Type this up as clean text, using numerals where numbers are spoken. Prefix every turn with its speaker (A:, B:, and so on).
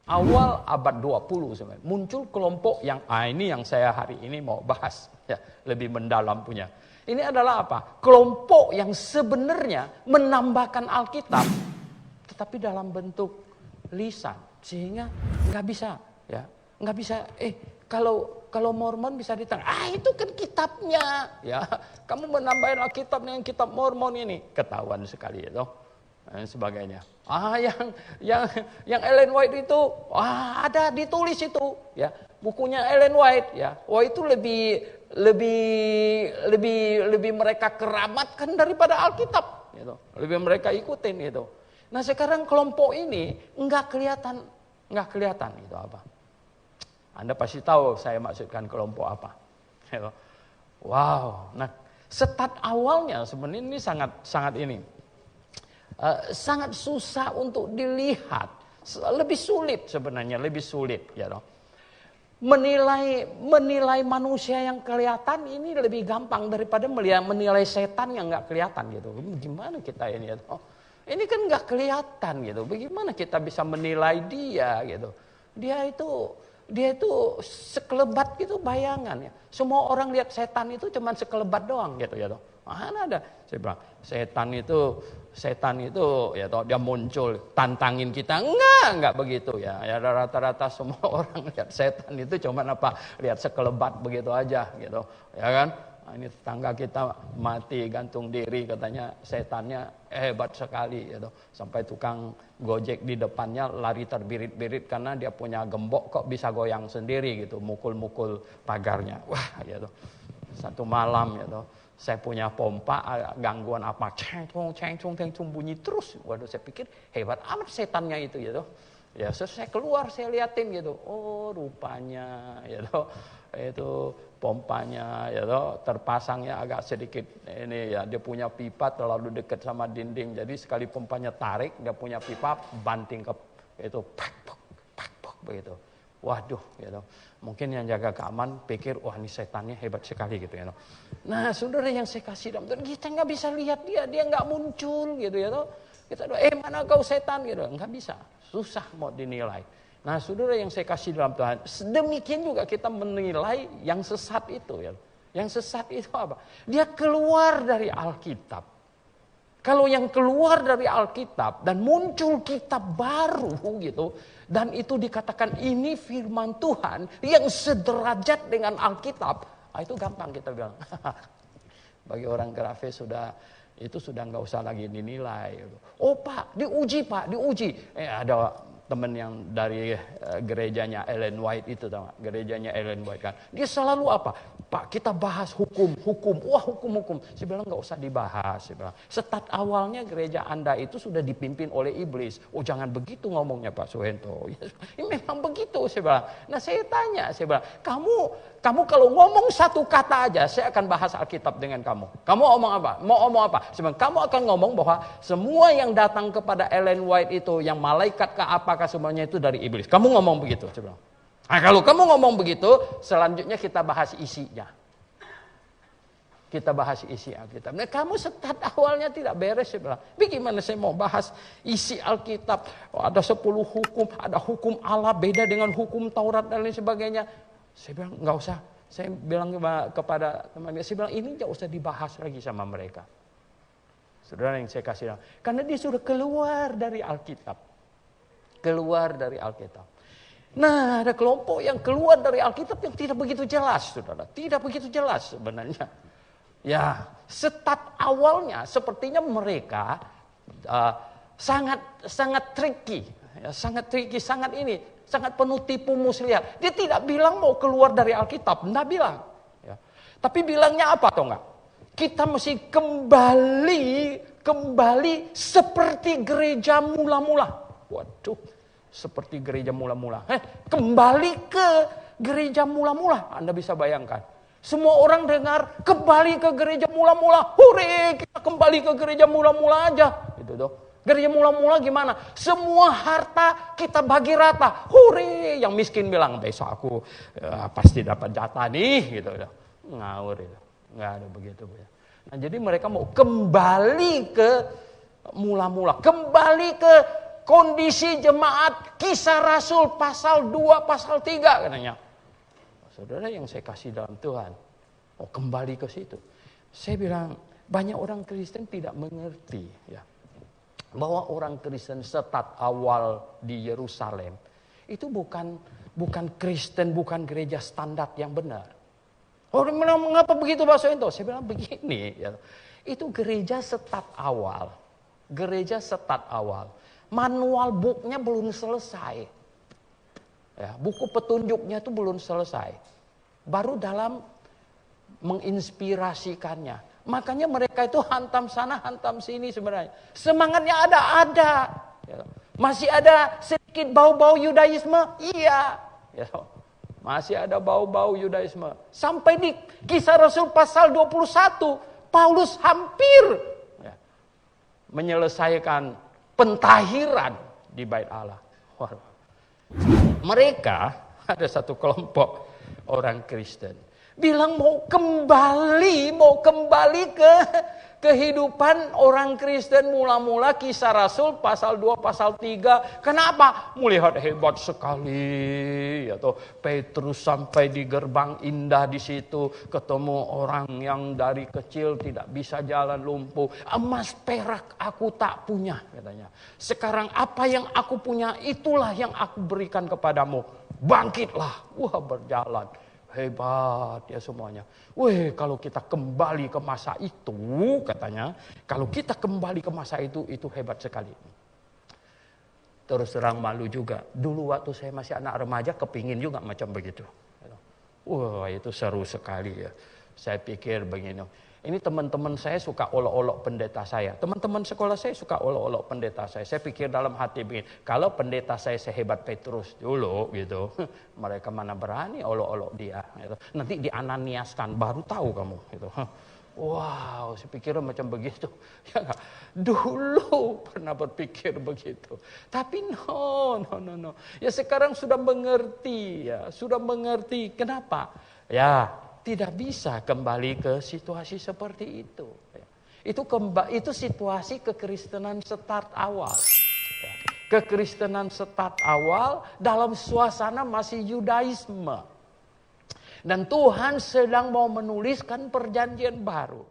A: Awal abad 20 sebenarnya muncul kelompok yang ini yang saya hari ini mau bahas ya, lebih mendalam punya. Ini adalah apa? Kelompok yang sebenarnya menambahkan Alkitab tetapi dalam bentuk lisan sehingga nggak bisa ya, nggak bisa kalau Mormon bisa ditanya, itu kan kitabnya ya, kamu menambahin Alkitabnya yang kitab Mormon ini, ketahuan sekali itu dan sebagainya. Yang Ellen White itu ada ditulis itu ya, bukunya Ellen White ya. Wah, itu lebih mereka keramatkan daripada Alkitab gitu. Lebih mereka ikutin gitu. Nah, sekarang kelompok ini enggak kelihatan itu apa. Anda pasti tahu saya maksudkan kelompok apa. Gitu. Wow. Nah, start awalnya sebenarnya ini sangat ini. Sangat susah untuk dilihat, lebih sulit sebenarnya, lebih sulit ya toh. Menilai manusia yang kelihatan ini lebih gampang daripada menilai setan yang nggak kelihatan gitu. Gimana kita ini ya toh? Ini kan nggak kelihatan gitu. Bagaimana kita bisa menilai dia gitu? Dia itu sekelebat gitu bayangan ya. Semua orang lihat setan itu cuma sekelebat doang gitu ya toh. Mana ada? Saya bilang setan itu ya toh dia muncul tantangin kita. Enggak begitu ya. Ya rata-rata semua orang lihat setan itu cuma lihat sekelebat begitu aja gitu. Ya kan? Nah, ini tetangga kita mati gantung diri katanya setannya hebat sekali gitu. Sampai tukang Gojek di depannya lari terbirit-birit karena dia punya gembok kok bisa goyang sendiri gitu, mukul-mukul pagarnya. Wah, gitu. Satu malam gitu. Saya punya pompa, gangguan apa, ceng-cong bunyi terus. Waduh, saya pikir hebat amat setannya itu gitu. Ya, saya keluar, saya liatin gitu. Oh, rupanya gitu. Itu pompanya gitu, terpasangnya agak sedikit ini ya, dia punya pipa terlalu dekat sama dinding. Jadi sekali pompanya tarik, dia punya pipa banting ke itu pak begitu. Waduh gitu. Mungkin yang jaga keamanan pikir, wah ini setannya hebat sekali gitu ya. Nah, saudara yang saya kasih dalam Tuhan, kita nggak bisa lihat dia nggak muncul gitu ya. Kita doa, mana kau setan gitu, nggak bisa, susah mau dinilai. Nah, saudara yang saya kasih dalam Tuhan, demikian juga kita menilai yang sesat itu ya. Yang sesat itu apa? Dia keluar dari Alkitab. Kalau yang keluar dari Alkitab dan muncul kitab baru gitu, dan itu dikatakan ini firman Tuhan yang sederajat dengan Alkitab, itu gampang kita bilang. Bagi orang Grafe sudah nggak usah lagi dinilai. Oh Pak, diuji. Ada teman yang dari gerejanya Ellen White itu, tahu gak? Gerejanya Ellen White kan. Dia selalu apa? Pak, kita bahas hukum. Wah, hukum. Saya bilang nggak usah dibahas. Saya bilang, start awalnya gereja Anda itu sudah dipimpin oleh iblis. Oh, jangan begitu ngomongnya Pak Suhento. Ya, memang begitu, saya bilang. Nah, saya tanya, kamu kalau ngomong satu kata aja, saya akan bahas Alkitab dengan kamu. Kamu ngomong apa? Mau ngomong apa? Sebenarnya kamu akan ngomong bahwa semua yang datang kepada Ellen White itu, yang malaikat ke apakah semuanya itu dari iblis. Kamu ngomong begitu. Nah, kalau kamu ngomong begitu, selanjutnya kita bahas isinya. Kita bahas isi Alkitab. Nah, kamu start awalnya tidak beres. Saya bilang, bagaimana saya mau bahas isi Alkitab? Ada 10 hukum, ada hukum Allah beda dengan hukum Taurat dan lain sebagainya. Saya bilang, nggak usah. Saya bilang kepada teman saya bilang, ini nggak usah dibahas lagi sama mereka. Saudara yang saya kasih tahu, karena dia sudah keluar dari Alkitab. Nah, ada kelompok yang keluar dari Alkitab yang tidak begitu jelas, saudara. Tidak begitu jelas sebenarnya. Ya, start awalnya sepertinya mereka sangat tricky, ya, sangat penuh tipu muslihat. Dia tidak bilang mau keluar dari Alkitab, enggak bilang. Ya. Tapi bilangnya apa atau enggak? Kita mesti kembali seperti gereja mula-mula. Waduh, seperti gereja mula-mula. Kembali ke gereja mula-mula. Anda bisa bayangkan. Semua orang dengar, kembali ke gereja mula-mula. Hore, kita kembali ke gereja mula-mula aja. Gitu dong. Gereja mula-mula gimana? Semua harta kita bagi rata. Hore, yang miskin bilang, besok aku pasti dapat jatah nih. Gitu. Ngawur itu. Nggak ada begitu. Nah, jadi mereka mau kembali ke mula-mula. Kembali ke kondisi jemaat Kisah Rasul pasal 2, pasal 3 katanya. Saudara yang saya kasih dalam Tuhan, kembali ke situ. Saya bilang, banyak orang Kristen tidak mengerti ya, bahwa orang Kristen start awal di Yerusalem itu bukan Kristen, bukan gereja standar yang benar. Orang bilang, mengapa begitu bahasa itu? Saya bilang begini, ya. Itu gereja start awal. Gereja start awal. Manual booknya belum selesai. Ya, buku petunjuknya itu belum selesai. Baru dalam menginspirasikannya. Makanya mereka itu hantam sana, hantam sini sebenarnya. Semangatnya ada. Ya. Masih ada sedikit bau-bau Yudaisme? Iya. Ya. Masih ada bau-bau Yudaisme. Sampai di Kisah Rasul pasal 21, Paulus hampir menyelesaikan pentahiran di bait Allah. Mereka, ada satu kelompok orang Kristen, bilang mau kembali ke kehidupan orang Kristen mula-mula Kisah Rasul pasal 2 pasal 3. Kenapa? Melihat hebat sekali atau Petrus sampai di gerbang indah di situ ketemu orang yang dari kecil tidak bisa jalan lumpuh. Emas perak aku tak punya katanya. Sekarang apa yang aku punya itulah yang aku berikan kepadamu. Bangkitlah. Wah, berjalan. Hebat ya semuanya. Kalau kita kembali ke masa itu, katanya, kalau kita kembali ke masa itu hebat sekali. Terus terang malu juga. Dulu waktu saya masih anak remaja, kepingin juga macam begitu. Itu seru sekali ya. Saya pikir begini. Ini teman-teman saya suka olok-olok pendeta saya. Teman-teman sekolah saya suka olok-olok pendeta saya. Saya pikir dalam hati begini, kalau pendeta saya sehebat Petrus dulu gitu, mereka mana berani olok-olok dia. Gitu. Nanti diananiaskan, baru tahu kamu. Gitu. Wow, saya pikir macam begitu. Ya gak? Dulu pernah berpikir begitu. Tapi no. Ya sekarang sudah mengerti ya, sudah mengerti. Kenapa? Ya, tidak bisa kembali ke situasi seperti itu. Itu situasi kekristenan start awal. Kekristenan start awal dalam suasana masih Yudaisme. Dan Tuhan sedang mau menuliskan perjanjian baru.